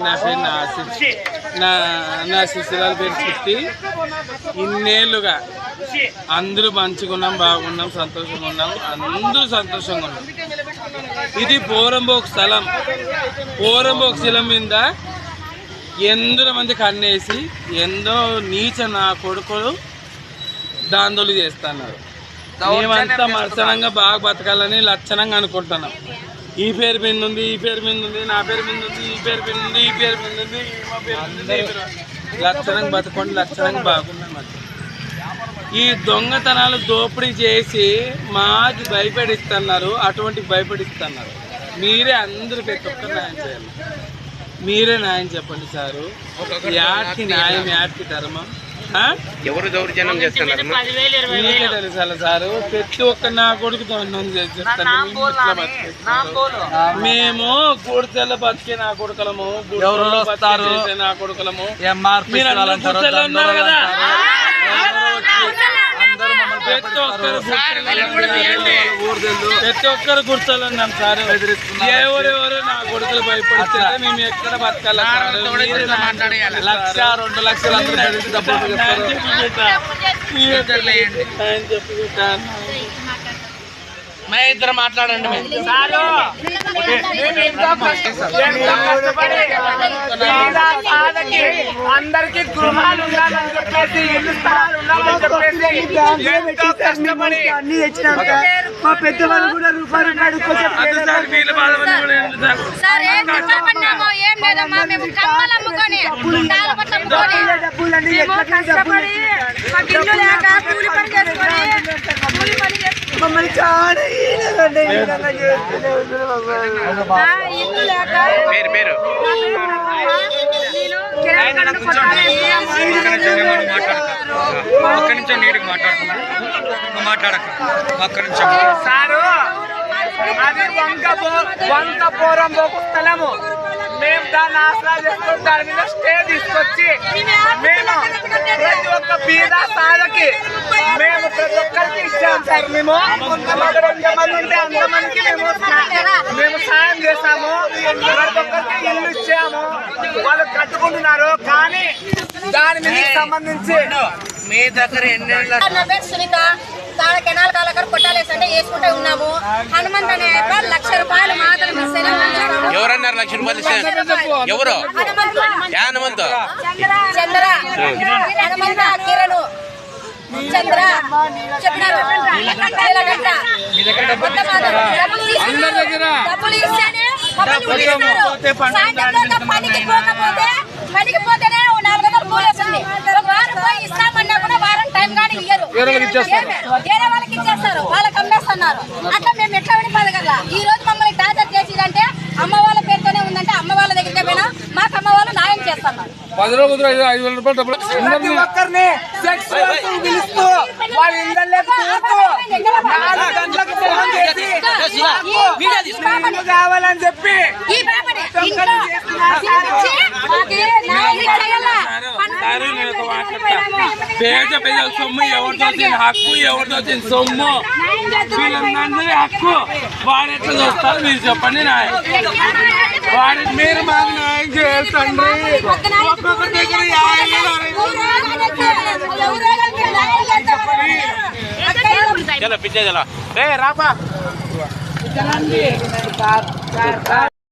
నా పేరు నా శిశురాల పేరు చిట్టి. ఇన్నేళ్ళుగా అందరూ మంచిగున్నాం, బాగున్నాం, సంతోషంగా ఉన్నాం, అందరూ సంతోషంగా ఉన్నాం. ఇది పోరంబోక్ స్థలం. పోరంబోక్ స్థలం మీద ఎందరో మంది కన్నేసి ఎంతో నీచ నా కొడుకులు దాందోళన చేస్తున్నారు. మేమంతా మర్సనంగా బాగా బతకాలని లక్షణంగా అనుకుంటున్నాం. ఈ పేరు మీద ఉంది, ఈ పేరు మీద ఉంది, నా పేరు మీద ఉంది, ఈ పేరు మీద ఉంది, ఈ పేరు మీద ఉంది, మా పేరు ఉంది. లక్షణంగా బతకండి, లక్షణంగా బాగున్నాం. ఈ దొంగతనాలు దోపిడీ చేసి మాకు భయపడిస్తున్నారు. అటువంటి భయపడిస్తున్నారు. మీరే అందరూ ప్రతి ఒక్కరు న్యాయం చేయాలి. మీరే న్యాయం చెప్పండి సారు. యాటికి న్యాయం, యాటికి ధర్మం. ఎవరు దౌర్జన్యం చేస్తున్నారు మీకే తెలుసాలి సారు. ప్రతి ఒక్క నా కొడుకు మేము గుడిసెల బతికే నా కొడుకులము, చేసే నా కొడుకులము. ఉన్నారు కదా, ప్రతి ఒక్కరు గుర్తలున్నాం సార్. ఎవరెవరు నా కొడుకులు భయపడితే మేము ఎక్కడ బతకాలి? 1,00,000 2 లక్షలు ఇద్దరు మాట్లాడండి. అందరికి గృహాలు ఉండాలని చెప్పేసి, ఇల్లు స్థలాలు ఉండాలని చెప్పేసి అన్ని తెచ్చినాక మా పెద్దవాళ్ళు కూడా రూపాయలు మమ్మల్ని చాలా ఒక్క నిమిషం నీటికి మాట్లాడక ఒక్క నిమిషం సారు. అది వంక పోరంబోకు స్థలము. మేము దాన్ని ఆసరా చేసుకుని దాని మీద స్టే తీసుకొచ్చి మేము ప్రతి ఒక్క బీద సాధకి మేము ప్రతి ఒక్కరికి ఇచ్చాము సార్. మేము ఎంతమంది ఉంటే అంతమందికి మేము సాయం చేస్తాము. ప్రతి ఒక్కరికి ఇల్లు ఇచ్చాము, వాళ్ళు కట్టుకుంటున్నారు. కానీ దాని మీద సంబంధించి మీ దగ్గర ఎన్ని సునీత తాళ కెనాల్ కాలకర్ కొట్టాలేసంటే వేసుకుంటే ఉన్నాము. హనుమంత్ అనే 1,00,000 రూపాయలు మాత్రం ఎవరన్నారు? 1,00,000 రూపాయలు ఇస్తే ఎవరు? హనుమంత్ చంద్ర హనుమంత కిరణ్ చంద్ర చెప్పినారు. డబ్బులు ఇస్తేనే పనికి పోతేనే 400 కూలి వస్తుంది. వారం పోయి ఇస్తామన్నా కూడా వారం టైం కానీ ఇయ్యరు. వేరే వాళ్ళకి ఇచ్చేస్తారు, వాళ్ళకి అమ్మేస్తున్నారు. అట్లా మేము ఎట్లా పని పదగల. ఈ రోజు మమ్మల్ని టార్చర్ చేసిదంటే అమ్మ వాళ్ళ పేరుతోనే ఉందంటే అమ్మ వాళ్ళ దగ్గరికి పోయినా మాకు అమ్మ వాళ్ళు న్యాయం చేస్తున్నారు. 5,000 రూపాయలు ప్రతి ఒక్కరిని సెక్స్ పిలుస్తూ వాళ్ళ ఇళ్ళకి కావాలని చెప్పి పేద ప్రజల సొమ్ము ఎవరితో వచ్చిన హక్కు, ఎవరితో వచ్చిన సొమ్ము వీళ్ళందరి హక్కు. వాడు ఎట్లా చూస్తారు మీరు చెప్పండి. న్యాయం వాడి మీరు మాకు న్యాయం చేయండి. ఒక్కొక్కరి దగ్గర 50,000 చలో పిచ్చే చలో రాపా.